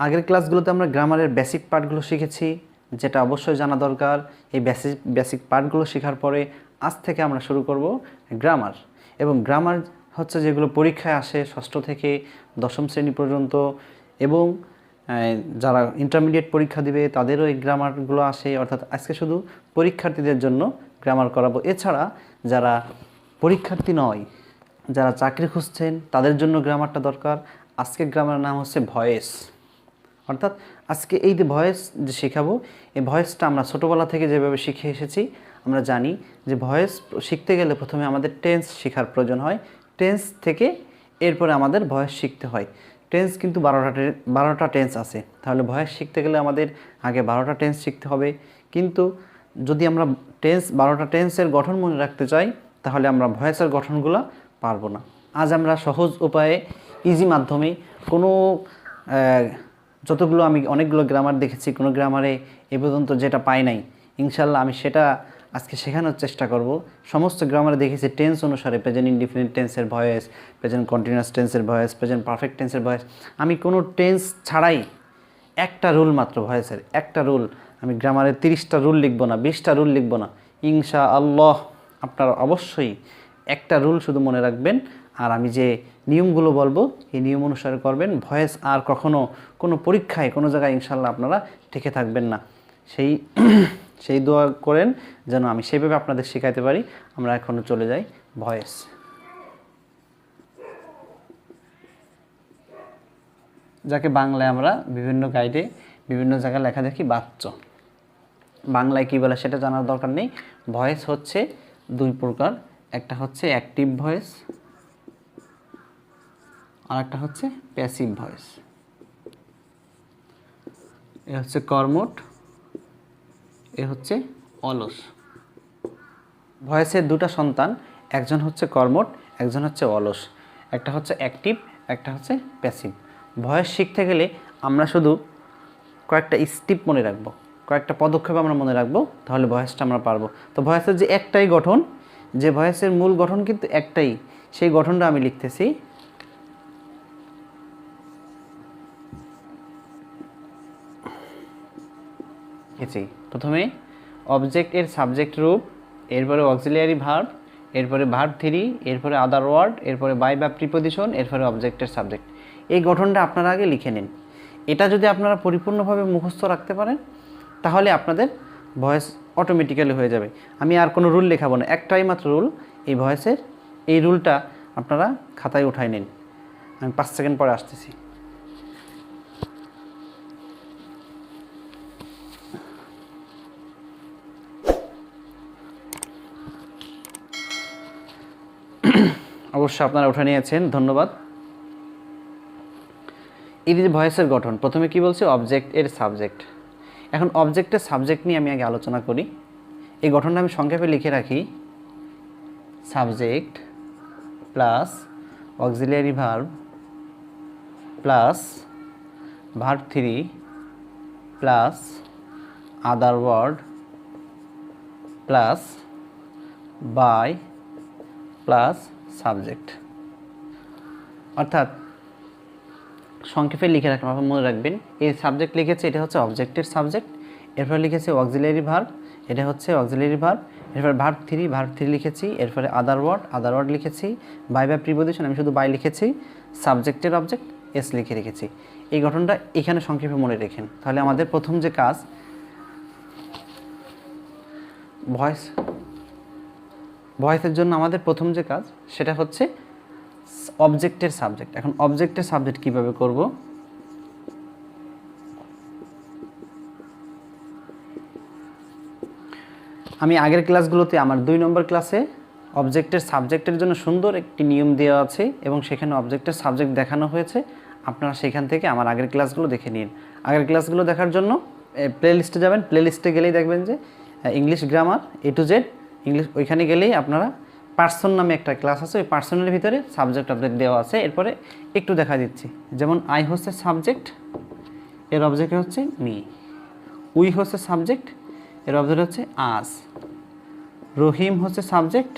আগের ক্লাসগুলোতে আমরা গ্রামারের বেসিক পার্টগুলো শিখেছি, যেটা অবশ্যই জানা দরকার। এই বেসিক পার্টগুলো শেখার পরে আজ থেকে আমরা শুরু করব গ্রামার। এবং গ্রামার হচ্ছে যেগুলো পরীক্ষায় আসে ষষ্ঠ থেকে দশম শ্রেণী পর্যন্ত, এবং যারা ইন্টারমিডিয়েট পরীক্ষা দিবে তাদেরও এই গ্রামারগুলো আসে। অর্থাৎ আজকে শুধু পরীক্ষার্থীদের জন্য গ্রামার করাবো। এছাড়া যারা পরীক্ষার্থী নয়, যারা চাকরি খুঁজছেন তাদের জন্য গ্রামারটা দরকার। আজকে গ্রামারের নাম হচ্ছে ভয়েস। অর্থাৎ আজকে এই যে ভয়েস যে শেখাবো, এই ভয়েসটা আমরা ছোটোবেলা থেকে যেভাবে শিখে এসেছি, আমরা জানি যে ভয়েস শিখতে গেলে প্রথমে আমাদের টেন্স শেখার প্রয়োজন হয়। টেন্স থেকে এরপরে আমাদের ভয়েস শিখতে হয়। টেন্স কিন্তু 12টা টেন্স আছে, তাহলে ভয়েস শিখতে গেলে আমাদের আগে 12টা টেন্স শিখতে হবে। কিন্তু যদি আমরা 12টা টেন্সের গঠন মনে রাখতে চাই, তাহলে আমরা ভয়েসের গঠনগুলো পারবো না। আজ আমরা সহজ উপায়ে ইজি মাধ্যমে কোনো যতগুলো আমি অনেকগুলো গ্রামার দেখেছি, কোনো গ্রামারে এ পর্যন্ত যেটা পাই নাই, ইনশাল্লাহ আমি সেটা আজকে শেখানোর চেষ্টা করব। সমস্ত গ্রামারে দেখেছি টেন্স অনুসারে প্রেজেন্ট ইনডিফিনিট টেন্সের ভয়েস, প্রেজেন্ট কন্টিনিউয়াস টেন্সের ভয়েস, প্রেজেন্ট পারফেক্ট টেন্সের ভয়েস। আমি কোনো টেন্স ছাড়াই একটা রুল মাত্র ভয়েসের, একটা রুল, আমি গ্রামারের 30টা রুল লিখব না, 20টা রুল লিখব না। ইনশাআল্লাহ আপনারা অবশ্যই একটা রুল শুধু মনে রাখবেন, আর আমি যে নিয়মগুলো বলবো এই নিয়ম অনুসারে করবেন। ভয়েস আর কখনো কোনো পরীক্ষায় কোনো জায়গায় ইনশাল্লাহ আপনারা টিকে থাকবেন না। সেই দোয়া করেন যেন আমি সেইভাবে আপনাদের শেখাতে পারি। আমরা এখনও চলে যাই ভয়েস। যাকে বাংলায় আমরা বিভিন্ন গাইডে বিভিন্ন জায়গায় লেখা দেখি বাচ্চ, বাংলায় কী বলে সেটা জানার দরকার নেই। ভয়েস হচ্ছে দুই প্রকার, একটা হচ্ছে অ্যাক্টিভ ভয়েস আর একটা হচ্ছে প্যাসিভ ভয়েস। এ হচ্ছে কর্মঠ, এ হচ্ছে অলস। ভয়েসের দুটা সন্তান, একজন হচ্ছে কর্মঠ, একজন হচ্ছে অলস। একটা হচ্ছে অ্যাক্টিভ, একটা হচ্ছে প্যাসিভ। ভয়েস শিখতে গেলে আমরা শুধু কয়েকটা স্টেপ মনে রাখবো, কয়েকটা পদক্ষেপ আমরা মনে রাখবো, তাহলে ভয়েসটা আমরা পারবো। তো ভয়েসের যে একটাই গঠন, যে ভয়েসের মূল গঠন কিন্তু একটাই, সেই গঠনটা আমি লিখতেছি। প্রথমে অবজেক্ট এর সাবজেক্ট রূপ, এরপরে অক্সিলিয়ারি ভার্ব, এরপরে ভার্ব 3, এরপরে আদার ওয়ার্ড, এরপরে বাই বা প্রিপোজিশন, এরপরে অবজেক্টের সাবজেক্ট। এই গঠনটা আপনারা আগে লিখে নিন। এটা যদি আপনারা পরিপূর্ণভাবে মুখস্থ রাখতে পারেন, তাহলে আপনাদের ভয়েস অটোমেটিক্যালি হয়ে যাবে। আমি আর কোনো রুল লেখাবো না, একটাই মাত্র রুল এই ভয়েসের। এই রুলটা আপনারা খাতায় উঠাই নিন। আমি 5 সেকেন্ড পরে আসতেছি। অবশ্য আপনারা উঠে নিয়েছেন, ধন্যবাদ। এই যে ভয়েসের গঠন, প্রথমে কি বলছি, অবজেক্ট এর সাবজেক্ট। এখন অবজেক্টের সাবজেক্ট নিয়ে আমি আগে আলোচনা করি। এই গঠনটা আমি সংক্ষেপে লিখে রাখি। Subject plus auxiliary verb plus verb 3 plus other word plus by plus subject. অর্থাৎ সংক্ষেপে লিখে রাখবেন, আপনারা মনে রাখবেন। এই সাবজেক্ট লিখেছে, এটা হচ্ছে অবজেক্টের সাবজেক্ট। এরপরে লিখেছে অক্সিলিয়ারি ভার্ব, এটা হচ্ছে অক্সিলিয়ারি ভার্ব। এরপরে ভার্ব 3 লিখেছি। এরপরে আদার ওয়ার্ড লিখেছি। বাই বা প্রিপোজিশন, আমি শুধু বাই লিখেছি। সাবজেক্টের অবজেক্ট এস লিখে রেখেছি। এই গঠনটা এখানে সংক্ষেপে মনে রেখেন। তাহলে আমাদের প্রথম যে কাজ, ভয়েসের জন্য আমাদের প্রথম যে কাজ, সেটা হচ্ছে অবজেক্টের সাবজেক্ট। এখন অবজেক্টের সাবজেক্ট কিভাবে করব? আমি আগের ক্লাসগুলোতে, আমার 2 নম্বর ক্লাসে অবজেক্টের সাবজেক্টের জন্য সুন্দর একটি নিয়ম দেওয়া আছে এবং সেখানে অবজেক্টের সাবজেক্ট দেখানো হয়েছে। আপনারা সেখান থেকে আমার আগের ক্লাসগুলো দেখে নিন। আগের ক্লাসগুলো দেখার জন্য প্লে লিস্টে যাবেন। প্লে লিস্টে গেলেই দেখবেন যে English grammar A to Z English, ওইখানে গেলেই আপনারা পার্সন নামে একটা ক্লাস আছে, ওই পার্সনের ভিতরে সাবজেক্ট অবজেক্ট দেওয়া আছে। এরপরে একটু দেখা দিচ্ছি, যেমন আই হচ্ছে সাবজেক্ট, এর অবজেক্ট হচ্ছে মি। উই হচ্ছে সাবজেক্ট, এর অবজেক্ট হচ্ছে আস। রহিম হচ্ছে সাবজেক্ট,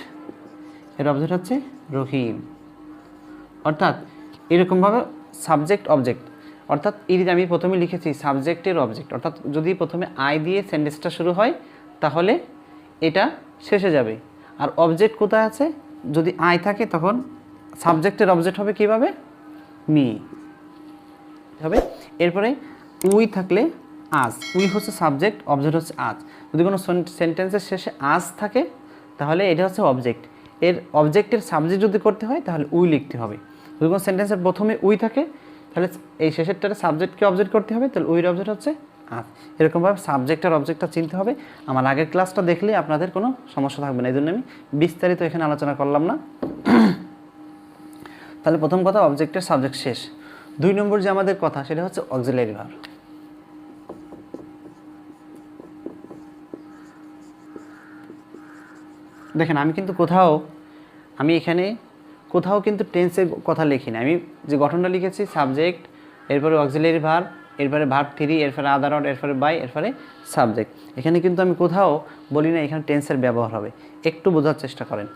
এর অবজেক্ট হচ্ছে রহিম। অর্থাৎ এরকমভাবে সাবজেক্ট অবজেক্ট, অর্থাৎ এই যে আমি প্রথমে লিখেছি সাবজেক্টের অবজেক্ট, অর্থাৎ যদি প্রথমে আই দিয়ে সেন্টেন্সটা শুরু হয় তাহলে এটা শেষে যাবে। আর অবজেক্ট কোথায় আছে, যদি আই থাকে তখন সাবজেক্টের অবজেক্ট হবে কীভাবে, মি হবে। এরপরে উই থাকলে আজ, উই হচ্ছে সাবজেক্ট, অবজেক্ট হচ্ছে আজ। যদি কোনো সেন্টেন্সের শেষে আজ থাকে তাহলে এটা হচ্ছে অবজেক্ট, এর অবজেক্টের সাবজেক্ট যদি করতে হয় তাহলে উই লিখতে হবে। যদি কোনো সেন্টেন্সের প্রথমে উই থাকে তাহলে এই শেষেরটারে সাবজেক্টকে অবজেক্ট করতে হবে, তাহলে উইয়ের অবজেক্ট হচ্ছে আজ। এরকমভাবে সাবজেক্ট আর অবজেক্টটা চিনতে হবে। আমার আগের ক্লাসটা দেখলে আপনাদের কোনো সমস্যা থাকবে না, এই জন্য আমি বিস্তারিত এখানে আলোচনা করলাম না। তাহলে প্রথম কথা অবজেক্টের সাবজেক্ট শেষ। 2 নম্বর যে আমাদের কথা সেটা হচ্ছে অক্সিলারি ভার্ব। দেখেন আমি এখানে কোথাও কিন্তু টেন্সের কথা লিখিনি, আমি যে গঠনটা লিখেছি সাবজেক্ট, এরপরে অক্সিলারি ভার্ব, এরপরে ভার্ব 3, এরপরে আদার অর, এরপরে বাই, এরপরে সাবজেক্ট। এখানে কিন্তু আমি কোথাও বলি না এখানে টেন্সের ব্যবহার হবে, একটু বোঝার চেষ্টা করেন।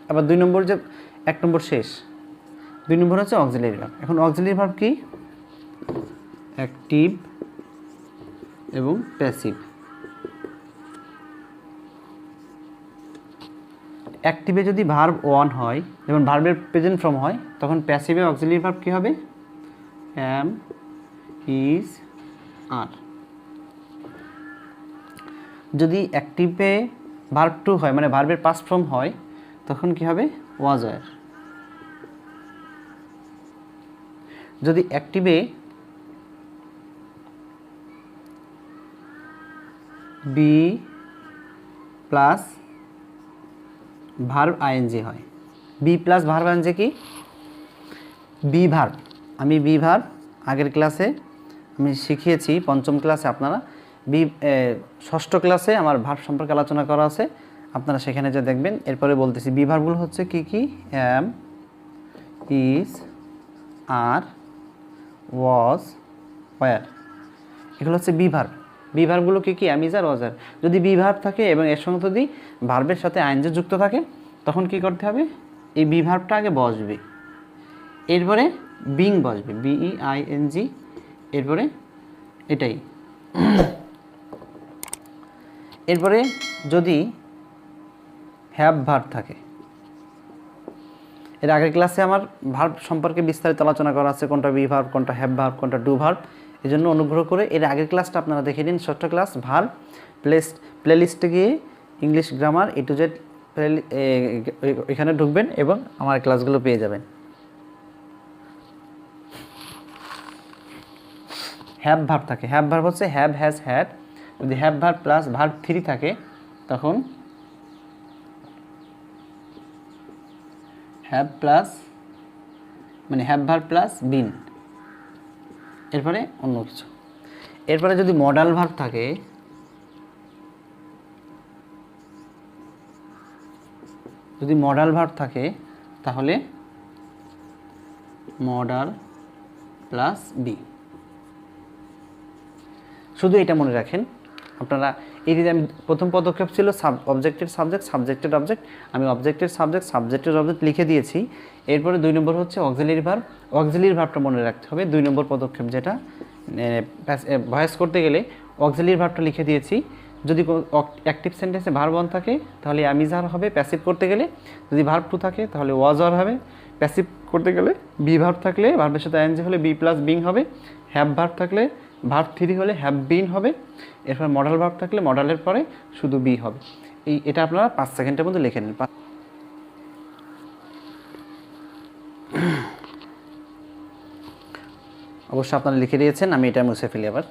আবার 2 নম্বর যে 1 নম্বর শেষ, 2 নম্বর হচ্ছে অক্সিলারি ভার্ব। এখন অক্সিলারি ভার্ব কি, অ্যাক্টিভ এবং প্যাসিভ। অ্যাক্টিভে যদি ভার্ব 1 হয় যেমন ভার্বের প্রেজেন্ট ফর্ম হয়, তখন প্যাসিভে অক্সিলারি ভার্ব কী হবে, অ্যাম, ইজ, আর। যদি অ্যাক্টিভে ভার্ব 2 হয় মানে ভার্বের পাস্ট ফর্ম হয়, তখন কি হবে, ওয়াজ, ওয়্যার। যদি অ্যাক্টিভে বি প্লাস ভার্ব আইএনজি হয়, বি প্লাস ভার্ব আইএনজি কি, বি ভার্ব। আমি বি ভার্ব আগের ক্লাসে আমি শিখিয়েছি, 5ম ক্লাসে আপনারা ষষ্ঠ ক্লাসে আমার ভার্ব সম্পর্কে আলোচনা করা আছে, আপনারা সেখানে যে দেখবেন। এরপরে বলতেছি বি ভার্বগুলো হচ্ছে কি কি, অ্যাম, ইজ, আর, ওয়াজ, ওয়্যার, এগুলো হচ্ছে বি ভার্ব। বি ভার্বগুলো কী কী, am, is, are, was, are. যদি বি ভার্ব থাকে এবং এর সঙ্গে যদি ভার্বের সাথে আইএনজি যুক্ত থাকে তখন কি করতে হবে, এই বি ভার্বটা আগে বসবে, এরপরে বিং বসবে, BEING, এরপরে এটাই। এরপরে যদি হ্যাভ ভার্ব থাকে, এর আগের ক্লাসে আমার ভার্ব সম্পর্কে বিস্তারিত আলোচনা করা আছে, কোনটা বি ভার্ব, কোনটা হ্যাভ ভার্ব, কোনটা ডু ভার্ব। এই জন্য অনুগ্রহ করে এর আগের ক্লাসটা আপনারা দেখে নিন, ষষ্ঠ ক্লাস ভার্ব। প্লেলিস্টে গিয়ে English grammar A to Z এখানে ঢুকবেন এবং আমার ক্লাসগুলো পেয়ে যাবেন। হ্যাভ ভার্ব থাকে, হ্যাভ ভার্ব হচ্ছে হ্যাভ, হ্যাজ, হ্যাড। যদি হ্যাভ ভার্ব প্লাস ভার্ব 3 থাকে তখন হ্যাভ প্লাস মানে হ্যাভ ভার্ব প্লাস বিন, এরপরে অন্য কিছু। এরপরে যদি মডাল ভার্ব থাকে, তাহলে মডাল প্লাস বি। শুধু এটা মনে রাখেন আপনারা, এই যে আমি প্রথম পদক্ষেপ ছিল অবজেক্টের সাবজেক্ট, সাবজেক্টের অবজেক্ট, আমি অবজেক্টের সাবজেক্ট, সাবজেক্টের অবজেক্ট লিখে দিয়েছি। এরপরে 2 নম্বর হচ্ছে অক্সিলারি ভার্ব। অক্সিলারি ভার্বটা মনে রাখতে হবে, 2 নম্বর পদক্ষেপ যেটা ভয়েস করতে গেলে অক্সিলারি ভার্বটা লিখে দিয়েছি। যদি অ্যাক্টিভ সেন্টেন্সে ভার্ব 1 থাকে তাহলে অ্যাম, ইজ, আর হবে প্যাসিভ করতে গেলে। যদি ভার্ব 2 থাকে তাহলে ওয়াজ, আর হবে প্যাসিভ করতে গেলে। বি ভার্ব থাকলে ভার্বের সাথে আইএনজি হলে বি প্লাস বিং হবে। হ্যাভ ভার্ব থাকলে ভার্ব 3 হলে হ্যাভ বিন হবে। এরপর মডাল ভার্ব থাকলে মডালের পরে শুধু বি হবে। এটা আপনারা 5 সেকেন্ডের মধ্যে লিখে নিন। অবশ্য আপনারা লিখে দিয়েছেন, আমি এটা মুছে ফেলি আবার।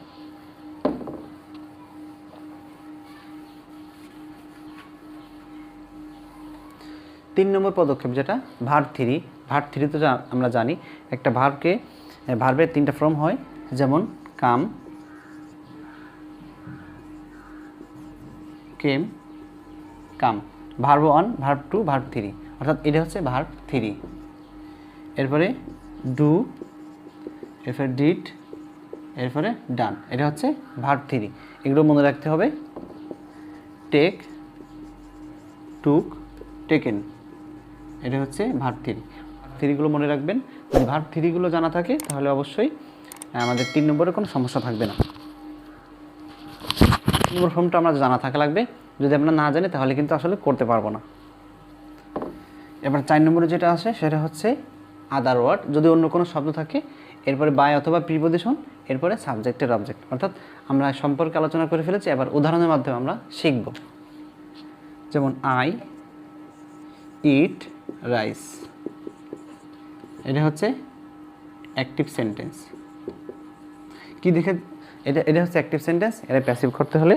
তিন নম্বর পদক্ষেপ যেটা ভার্ব 3। ভার্ব 3 তো আমরা জানি একটা ভার্বের 3টা ফর্ম হয়, যেমন কাম, কেম, কাম। ভার্ব 1, ভার্ব 2, ভার্ব 3, অর্থাৎ এটা হচ্ছে ভার্ব 3। এরপরে ডু, এরপরে ডিড, এরপরে ডান, এটা হচ্ছে ভার্ব 3। এগুলো মনে রাখতে হবে। টেক, টুক, টেকেন, এটা হচ্ছে ভার্ব 3। 3গুলো মনে রাখবেন। যদি ভার্ব 3গুলো জানা থাকে তাহলে অবশ্যই আমাদের 3 নম্বরে কোনো সমস্যা থাকবে না। 3 নম্বর ফর্মটা আমরা জানা থাকা লাগবে, যদি আমরা না জানি তাহলে কিন্তু আসলে করতে পারবো না। এবার 4 নম্বরে যেটা আসে সেটা হচ্ছে আদার ওয়ার্ড, যদি অন্য কোনো শব্দ থাকে এরপরে বাই অথবা প্রিপজিশন, এরপরে সাবজেক্টের অবজেক্ট, অর্থাৎ আমরা সম্পর্কে আলোচনা করে ফেলেছি। এবার উদাহরণের মাধ্যমে আমরা শিখব। যেমন আই ইট রাইস, এটা হচ্ছে অ্যাক্টিভ সেন্টেন্স। কি দেখে এটা হচ্ছে অ্যাক্টিভ সেন্টেন্স। এটা প্যাসিভ করতে হলে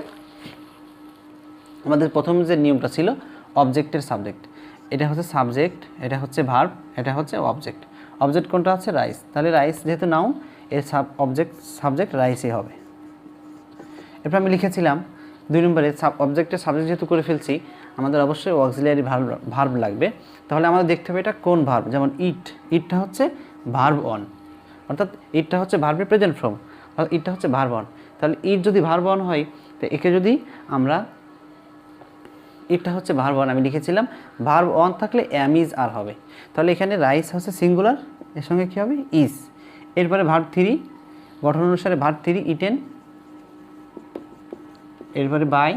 আমাদের প্রথম যে নিয়মটা ছিল অবজেক্টের সাবজেক্ট, এটা হচ্ছে সাবজেক্ট, এটা হচ্ছে ভার্ব, এটা হচ্ছে অবজেক্ট। অবজেক্ট কোনটা আছে? রাইস। তাহলে রাইস যেহেতু নাউন, এর সাবজেক্ট রাইসই হবে। এরপর আমি লিখেছিলাম 2 নম্বরে অবজেক্টের সাবজেক্ট যেহেতু করে ফেলছি, আমাদের অবশ্যই অক্সিলিয়ারি ভার্ব লাগবে। তাহলে আমাদের দেখতে হবে এটা কোন ভার্ব। যেমন ইটটা হচ্ছে ভার্ব অন, অর্থাৎ ইটটা হচ্ছে ভার্বের প্রেজেন্ট ফর্ম, অর্থাৎ ইটটা হচ্ছে ভার্ব অন। তাহলে ইট যদি ভার্ব অন হয়, তো একে যদি আমরা ইটটা হচ্ছে ভার্ব অন, আমি লিখেছিলাম ভার্ব অন থাকলে অ্যাম ইজ আর হবে। তাহলে এখানে রাইস হচ্ছে সিঙ্গুলার, এর সঙ্গে কী হবে? ইজ। এরপরে ভার্ব 3, গঠন অনুসারে ভার্ব 3 ইটেন, এরপরে বাই,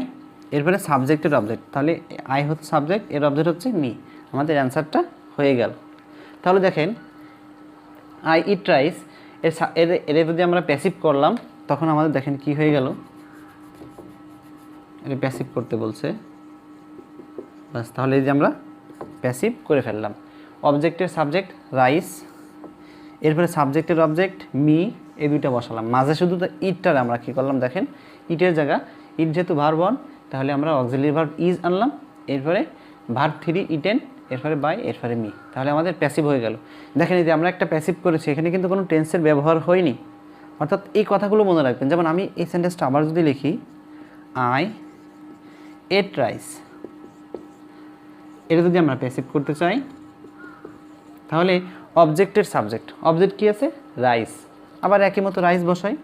এরপরে সাবজেক্টের অবজেক্ট। তাহলে আই হচ্ছে সাবজেক্ট, এর অবজেক্ট হচ্ছে মি। আমাদের অ্যান্সারটা হয়ে গেল। তাহলে দেখেন আই ইট রাইস, এর যদি আমরা প্যাসিভ করলাম তখন আমাদের দেখেন কি হয়ে গেল। এটা প্যাসিভ করতে বলছে, বাস। তাহলে এই যে আমরা প্যাসিভ করে ফেললাম। অবজেক্টের সাবজেক্ট রাইস, এরপরে সাবজেক্টের অবজেক্ট মি, এই দুইটা বসালাম। মাঝে শুধু তো ইটটার আমরা কী করলাম দেখেন, ইটের জায়গা ইট যেহেতু ভার্ব অন, তাহলে আমরা অক্সিলিয়ারি ভার্ব ইজ আনলাম, এরপরে ভার্ব 3 ইটেন, এরপরে বাই, এরপরে মি। তাহলে আমাদের প্যাসিভ হয়ে গেল। দেখেন এই যে আমরা একটা প্যাসিভ করেছি, এখানে কিন্তু কোনো টেন্সের ব্যবহার হয়নি, অর্থাৎ এই কথাগুলো মনে রাখবেন। যেমন আমি এই সেন্টেন্সটা আবার যদি লিখি, আই এট রাইস, এটা যদি আমরা প্যাসিভ করতে চাই তাহলে অবজেক্টের সাবজেক্ট, অবজেক্ট কি আছে? রাইস। আবার একই মতো রাইস বসাই।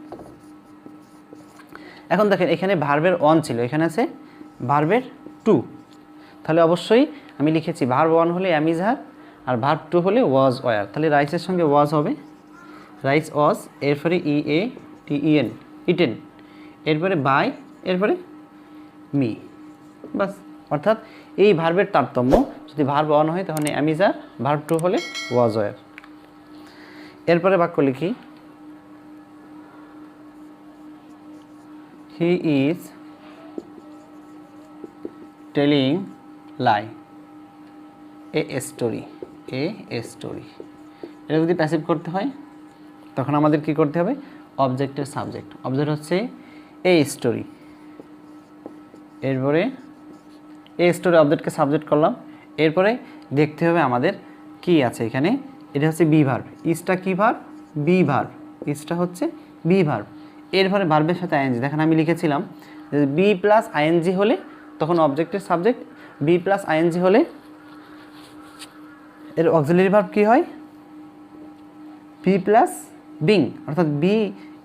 এখন দেখেন এখানে ভার্বের অন ছিল, এখানে আছে ভার্বের টু। তাহলে অবশ্যই আমি লিখেছি ভার্ব ওয়ান হলে am is her, R verb 2 হলে ওয়াজ ওয়ার। তাহলে রাইসের সঙ্গে ওয়াজ হবে, রাইস ওয়াজ, এরপরে EATEN ইটেন, এরপরে বাই, এরপরে মি, বাস। অর্থাৎ এই ভার্বের তারতম্য, যদি ভার্ব অন হয় তাহলে অ্যাম ইজ হার, ভার্ব 2 হলে ওয়াজ ওয়ার। এরপরে বাক্য লিখি, he is telling lie a story, এটা যদি প্যাসিভ করতে হয় তখন আমাদের কি করতে হবে? অবজেক্টের সাবজেক্ট, অবজেক্ট হচ্ছে এ স্টোরি, এরপরে এ স্টোরি অবজেক্টকে সাবজেক্ট করলাম। এরপরে দেখতে হবে আমাদের কি আছে এখানে, এটা হচ্ছে বি ভার্ব। ইজটা কি ভার্ব? Be verb. ইজটা হচ্ছে বি ভার্ব। এরপরে ভার্বের সাথে আইএনজি, দেখেন আমি লিখেছিলাম বি প্লাস আইএনজি হলে তখন অবজেক্টের সাবজেক্ট, বি প্লাস আইএনজি হলে এর অক্সিলারি ভার্ব কী হয়? বি প্লাস বিং, অর্থাৎ বি।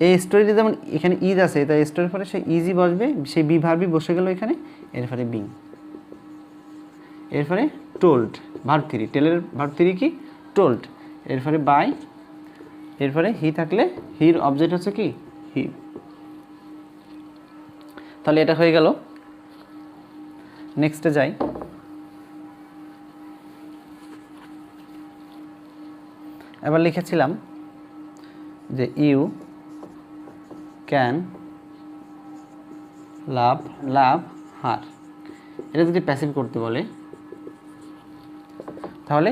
এই স্টোরিতে যেমন এখানে ইজ আছে, তাই স্টোরির পরে সে ইজি বসবে, সেই বি ভার্বই বসে গেল এখানে, এরপরে বিং। এরপরে টোল্ড ভার্ব 3, টেলের ভার্ব 3 কি? টোল্ড। এরপরে বাই, এরপরে হি থাকলে হির অবজেক্ট হচ্ছে কি? হি। তাহলে এটা হয়ে গেল। নেক্সটে যাই। এবার লিখেছিলাম যে ইউ ক্যান লাভ হার, এটা যদি প্যাসিভ করতে বলে তাহলে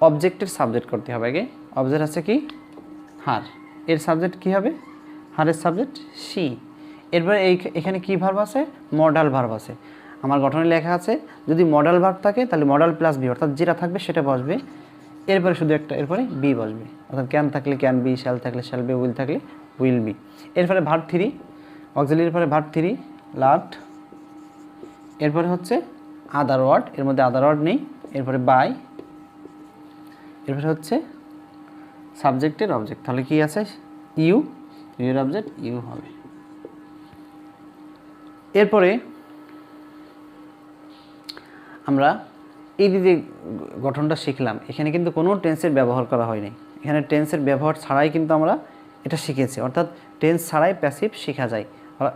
অবজেক্টের সাবজেক্ট করতে হবে আগে। অবজেক্ট আছে কি? হার, এর সাবজেক্ট কি হবে? হারের সাবজেক্ট সি। এরপরে এখানে কি ভার্ব আছে? মডাল ভার্ব আছে। আমার গঠনে লেখা আছে যদি মডাল ভার্ব থাকে তাহলে মডাল প্লাস বি, অর্থাৎ যেটা থাকবে সেটা বসবে, এরপরে শুধু একটা, এরপরে বি বসবে, অর্থাৎ ক্যান থাকলে ক্যান বি, শ্যাল থাকলে শ্যাল বি, উইল থাকলে উইল বি। এরপরে ভার্ব 3, অক্সিলারির পরে ভার্ব 3 লাভড। এরপরে হচ্ছে আদার ওয়ার্ড, এর মধ্যে আদার ওয়ার্ড নেই। এরপরে বাই, এরপরে হচ্ছে সাবজেক্টের অবজেক্ট, তাহলে কি আছে? ইউ, ইউর অবজেক্ট ইউ হবে। এরপরে আমরা এই যে গঠনটা শিখলাম, এখানে কিন্তু কোনো টেন্সের ব্যবহার করা হয়নি। এখানে টেন্সের ব্যবহার ছাড়াই কিন্তু আমরা এটা শিখেছি, অর্থাৎ টেন্স ছাড়াই প্যাসিভ শেখা যায়,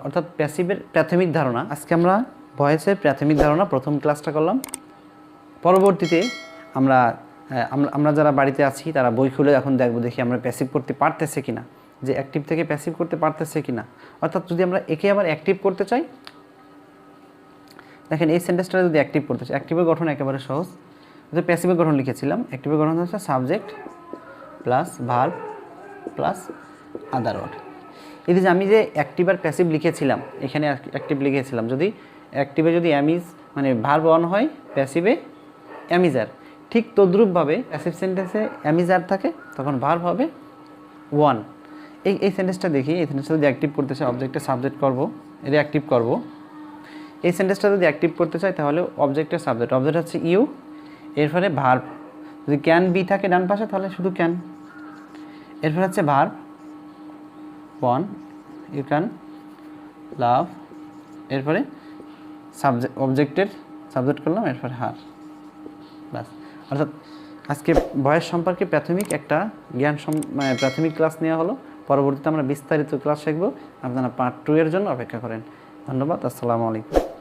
অর্থাৎ প্যাসিভের প্রাথমিক ধারণা। আজকে আমরা ভয়েসের প্রাথমিক ধারণা প্রথম ক্লাসটা করলাম। পরবর্তীতে আমরা আমরা যারা বাড়িতে আছি তারা বই খুলে এখন দেখবো, দেখি আমরা প্যাসিভ করতে পারতেছে কিনা, যে অ্যাক্টিভ থেকে প্যাসিভ করতে পারতেছে কিনা। অর্থাৎ যদি আমরা একে আবার অ্যাক্টিভ করতে চাই, দেখেন এই সেন্টেন্সটা যদি অ্যাক্টিভ করতে চাই, অ্যাক্টিভের গঠন একেবারে সহজ। যদি প্যাসিভের গঠন লিখেছিলাম, অ্যাক্টিভের গঠন হচ্ছে subject plus verb plus other word. এই যে আমি যে অ্যাক্টিভ আর প্যাসিভ লিখেছিলাম, এখানে অ্যাক্টিভ লিখেছিলাম, যদি অ্যাক্টিভে যদি অ্যামিজ মানে ভার্ব অন হয়, প্যাসিভে অ্যামিজার, ঠিক তদ্রূপভাবে প্যাসিভ সেন্টেন্সে অ্যামিজার থাকে, তখন ভার্ব হবে ওয়ান। এই সেন্টেন্সটা দেখি, এই সেন্টেন্সটা যদি অ্যাক্টিভ করতে চাই অবজেক্টে সাবজেক্ট করব, এটা অ্যাক্টিভ করব। এই সেন্টেন্সটা যদি অ্যাক্টিভ করতে চাই তাহলে অবজেক্টের সাবজেক্ট, অবজেক্ট হচ্ছে ইউ, এরপরে ভার্ব, যদি ক্যান বি থাকে ডান পাশে তাহলে শুধু ক্যান, এরপরে হচ্ছে verb one, you can love, এরপরে সাবজেক্ট অবজেক্টের সাবজেক্ট করলাম, এরপরে হার, ব্যাস। অর্থাৎ আজকে ভয়েস সম্পর্কে প্রাথমিক একটা জ্ঞান মানে প্রাথমিক ক্লাস নেওয়া হলো। পরবর্তীতে আমরা বিস্তারিত ক্লাস শিখব। আপনারা পার্ট 2 এর জন্য অপেক্ষা করেন। ধন্যবাদ। আসসালামু আলাইকুম।